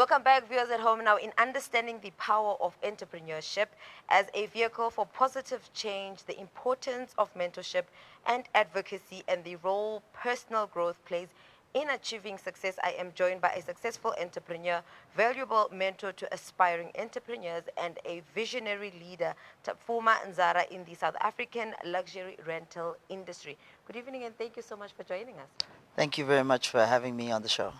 Welcome back, viewers at home. Now, in understanding the power of entrepreneurship as a vehicle for positive change, the importance of mentorship and advocacy, and the role personal growth plays in achieving success, I am joined by a successful entrepreneur, valuable mentor to aspiring entrepreneurs, and a visionary leader, Tapfuma Nzara, in the South African luxury rental industry. Good evening, and thank you so much for joining us. Thank you very much for having me on the show.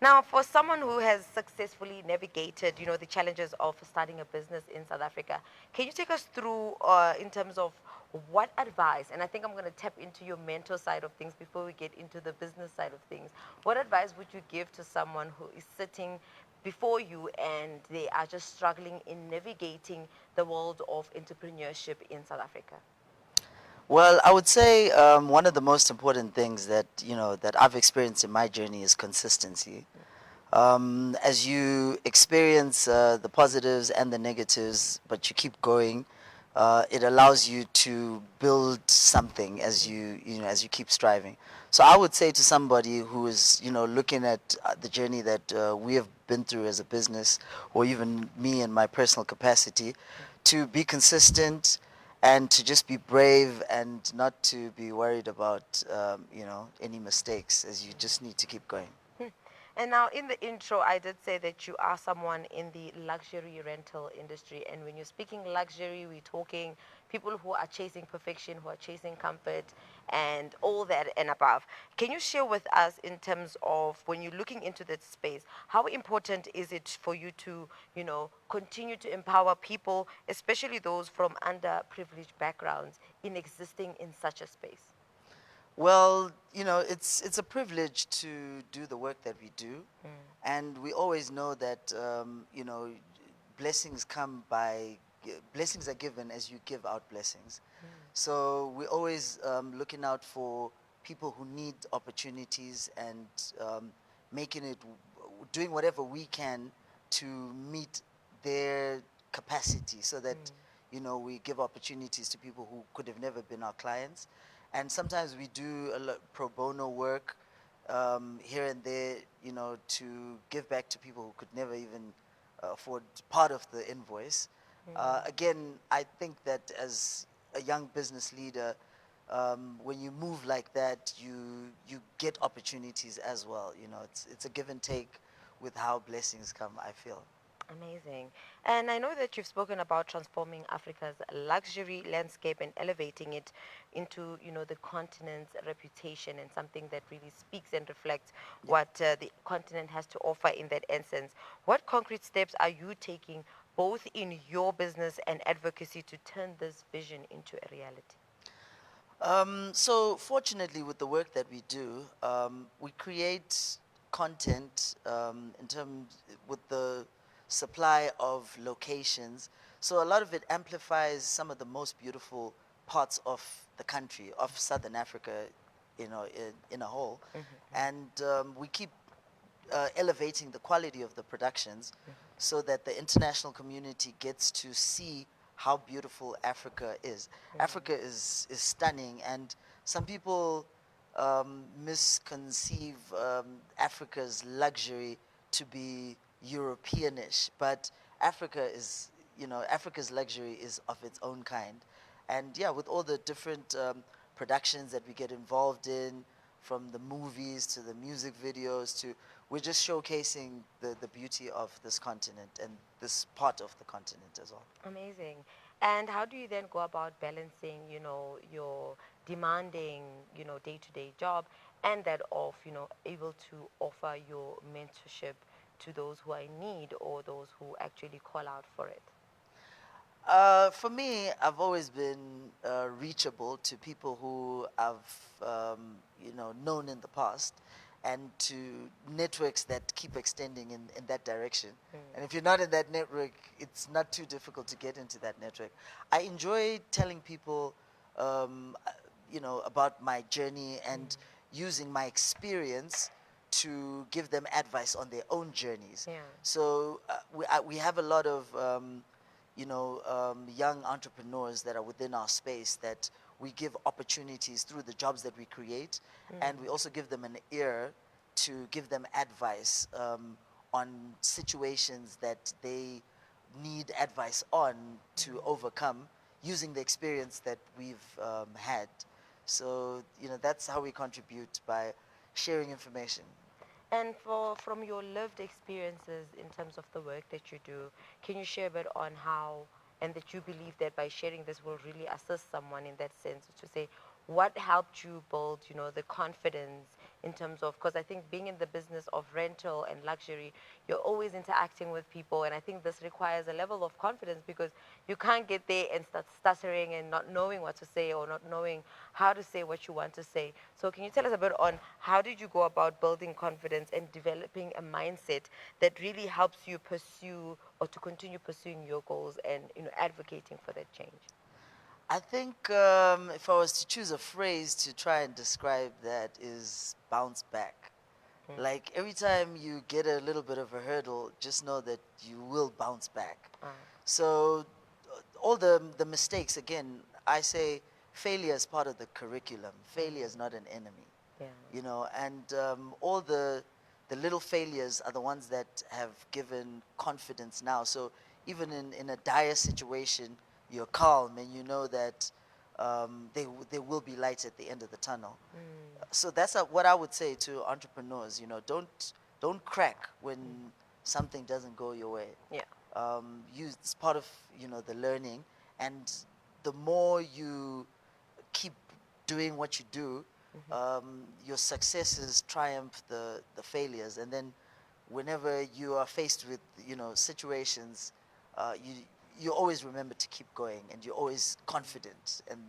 Now, for someone who has successfully navigated, the challenges of starting a business in South Africa, can you take us through in terms of what advice, and I think I'm going to tap into your mentor side of things before we get into the business side of things. What advice would you give to someone who is sitting before you and they are just struggling in navigating the world of entrepreneurship in South Africa? Well, I would say one of the most important things that that I've experienced in my journey is consistency. As you experience the positives and the negatives, but you keep going, it allows you to build something as you keep striving. So I would say to somebody who is looking at the journey that we have been through as a business, or even me in my personal capacity, to be consistent and to just be brave and not to be worried about any mistakes, as you just need to keep going. And now, in the intro, I did say that you are someone in the luxury rental industry. And when you're speaking luxury, we're talking people who are chasing perfection, who are chasing comfort, and all that and above. Can you share with us, in terms of when you're looking into that space, how important is it for you to, continue to empower people, especially those from underprivileged backgrounds, in existing in such a space? Well, it's a privilege to do the work that we do, and we always know that blessings come by blessings are given as you give out blessings. So we're always looking out for people who need opportunities and making it, doing whatever we can to meet their capacity, so that we give opportunities to people who could have never been our clients. And sometimes we do a lot pro bono work here and there, to give back to people who could never even afford part of the invoice. Again, I think that as a young business leader, when you move like that, you get opportunities as well. It's a give and take with how blessings come, I feel. Amazing. And I know that you've spoken about transforming Africa's luxury landscape and elevating it into, the continent's reputation, and something that really speaks and reflects what the continent has to offer in that essence. What concrete steps are you taking, both in your business and advocacy, to turn this vision into a reality? So fortunately, with the work that we do, we create content in terms with the supply of locations. So a lot of it amplifies some of the most beautiful parts of the country, of Southern Africa, in a whole. And we keep elevating the quality of the productions, so that the international community gets to see how beautiful Africa is. Africa is stunning, and some people misconceive Africa's luxury to be Europeanish, but Africa's luxury is of its own kind. And yeah, with all the different productions that we get involved in, from the movies to the music videos to, we're just showcasing the beauty of this continent and this part of the continent as well. Amazing. And how do you then go about balancing, your demanding, day-to-day job, and that of, able to offer your mentorship to those who are in need, or those who actually call out for it? For me, I've always been reachable to people who I've known in the past, and to networks that keep extending in that direction. And if you're not in that network, it's not too difficult to get into that network. I enjoy telling people, about my journey, and using my experience to give them advice on their own journeys. Yeah. So we have a lot of young entrepreneurs that are within our space, that we give opportunities through the jobs that we create, and we also give them an ear to give them advice on situations that they need advice on to overcome using the experience that we've had. So, that's how we contribute, by sharing information. And from your lived experiences in terms of the work that you do, can you share a bit on how and that you believe that by sharing this will really assist someone in that sense to say what helped you build, the confidence in terms of, because I think being in the business of rental and luxury, you're always interacting with people, and I think this requires a level of confidence because you can't get there and start stuttering and not knowing what to say or not knowing how to say what you want to say. So can you tell us a bit on how did you go about building confidence and developing a mindset that really helps you pursue or to continue pursuing your goals and advocating for that change? I think if I was to choose a phrase to try and describe that, is bounce back. Mm. Like every time you get a little bit of a hurdle, just know that you will bounce back. Uh, So all the mistakes, again, I say failure is part of the curriculum. Failure is not an enemy, yeah. and all the little failures are the ones that have given confidence now. So even in a dire situation, you're calm and you know that there will be light at the end of the tunnel. Mm. So that's what I would say to entrepreneurs. Don't crack when something doesn't go your way. Yeah. It's part of the learning, and the more you keep doing what you do, your successes triumph the failures, and then whenever you are faced with situations, you always remember to keep going, and you're always confident, and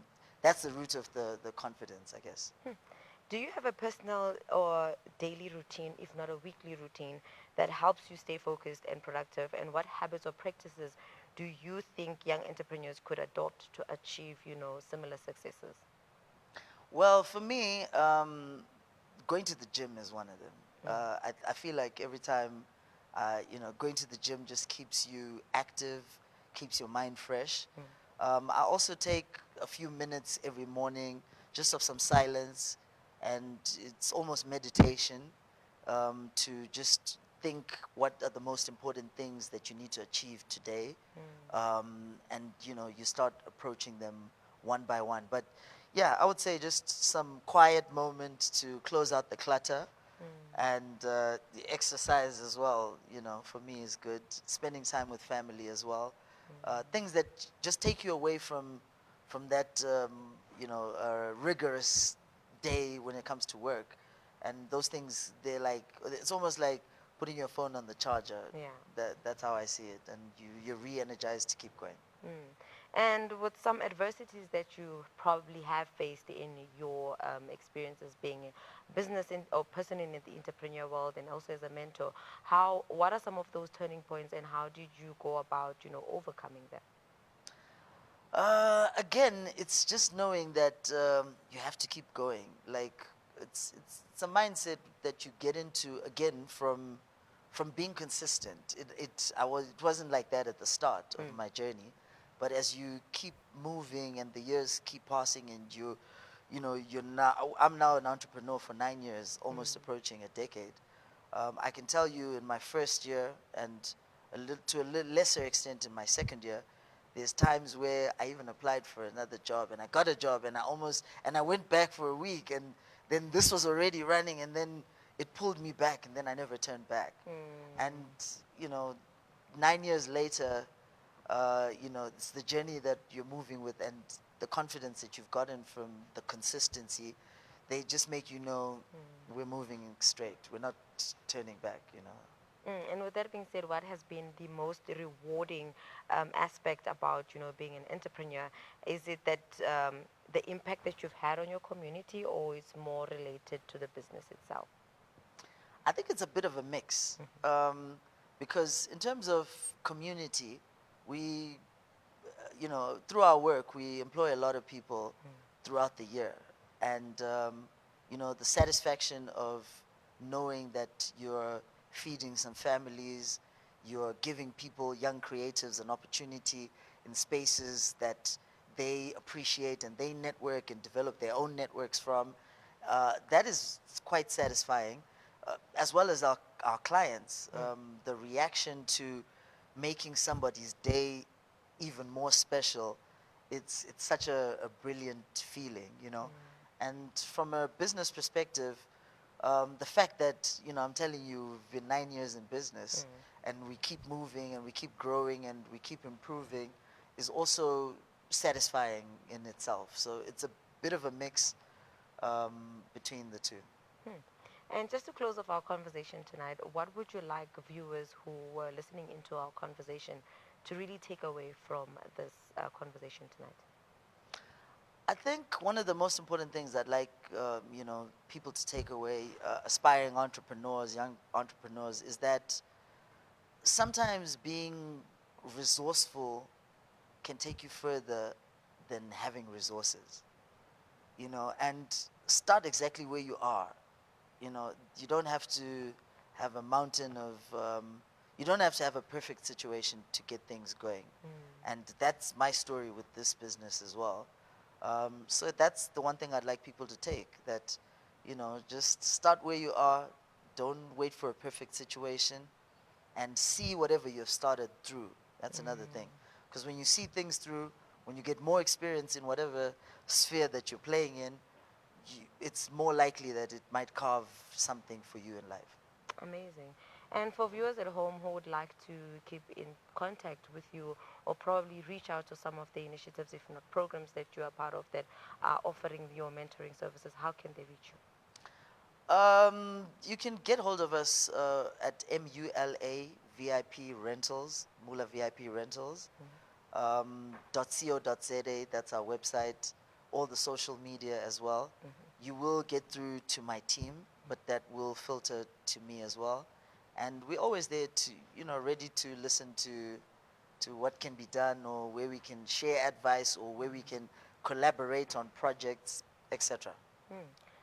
that's the root of the confidence, I guess. Do you have a personal or daily routine, if not a weekly routine, that helps you stay focused and productive? And what habits or practices do you think young entrepreneurs could adopt to achieve, similar successes? Well, for me, going to the gym is one of them. Mm. I feel like every time, going to the gym just keeps you active, keeps your mind fresh. Mm. I also take a few minutes every morning just of some silence, and it's almost meditation, to just think what are the most important things that you need to achieve today, Mm. and you start approaching them one by one. But yeah, I would say just some quiet moment to close out the clutter, Mm. and the exercise as well. For me is good. Spending time with family as well. Things that just take you away from that rigorous day when it comes to work, and those things, it's almost like putting your phone on the charger. Yeah. That's how I see it, and you're re-energized to keep going. Mm. And with some adversities that you probably have faced in your experiences being a business or person in the entrepreneur world and also as a mentor, what are some of those turning points and how did you go about, overcoming them? Again, it's just knowing that you have to keep going. Like it's a mindset that you get into, again, from being consistent. It wasn't like that at the start of Mm. my journey, but as you keep moving and the years keep passing, and I'm now an entrepreneur for 9 years, almost approaching a decade. I can tell you, in my first year, and to a little lesser extent in my second year, there's times where I even applied for another job and I got a job, and I went back for a week, and then this was already running, and then it pulled me back, and then I never turned back. And Mm. you know 9 years later, it's the journey that you're moving with, and the confidence that you've gotten from the consistency. They just make we're moving straight. We're not turning back. And with that being said, what has been the most rewarding aspect about, being an entrepreneur? Is it that the impact that you've had on your community, or it's more related to the business itself? I think it's a bit of a mix, because in terms of community, we, through our work, we employ a lot of people throughout the year, and the satisfaction of knowing that you're feeding some families, you're giving people, young creatives, an opportunity in spaces that they appreciate and they network and develop their own networks from. That is quite satisfying. as well as our clients, the reaction to making somebody's day even more special, it's such a brilliant feeling, you know. And from a business perspective, the fact that, you know, I'm telling you, we've been 9 years in business, and we keep moving and we keep growing and we keep improving, is also satisfying in itself. So it's a bit of a mix between the two. And just to close off our conversation tonight, what would you like viewers who were listening into our conversation to really take away from this conversation tonight? I think one of the most important things I'd like, you know, people to take away, aspiring entrepreneurs, young entrepreneurs, is that sometimes being resourceful can take you further than having resources, you know, and start exactly where you are. You know, you don't have to have a mountain of, you don't have to have a perfect situation to get things going. And that's my story with this business as well. So that's the one thing I'd like people to take, that, you know, just start where you are, don't wait for a perfect situation, and see whatever you've started through. That's another thing. Because when you see things through, when you get more experience in whatever sphere that you're playing in, it's more likely that it might carve something for you in life. Amazing. And for viewers at home who would like to keep in contact with you or probably reach out to some of the initiatives, if not programs, that you are part of that are offering your mentoring services, how can they reach you? You can get hold of us at MULA VIP Rentals, Mula VIP Rentals, .co.za. That's our website. All the social media as well. You will get through to my team, but that will filter to me as well. And we're always there to, you know, ready to listen to what can be done, or where we can share advice, or where we can collaborate on projects, etc.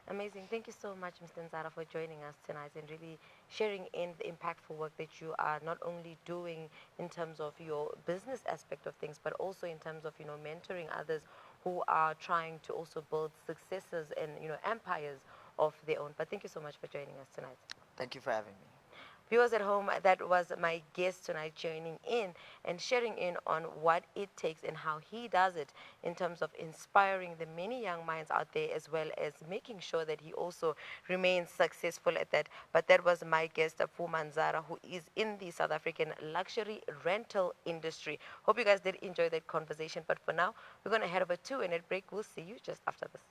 Amazing. Thank you so much, Mr. Nzara, for joining us tonight and really sharing in the impactful work that you are not only doing in terms of your business aspect of things, but also in terms of, you know, mentoring others who are trying to also build successes and, you know, empires of their own. But thank you so much for joining us tonight. Thank you for having me. Viewers at home, that was my guest tonight, joining in and sharing in on what it takes and how he does it in terms of inspiring the many young minds out there, as well as making sure that he also remains successful at that. But that was my guest, Tapfuma Nzara, who is in the South African luxury rental industry. Hope you guys did enjoy that conversation. But for now, we're going to head over to a net break. We'll see you just after this.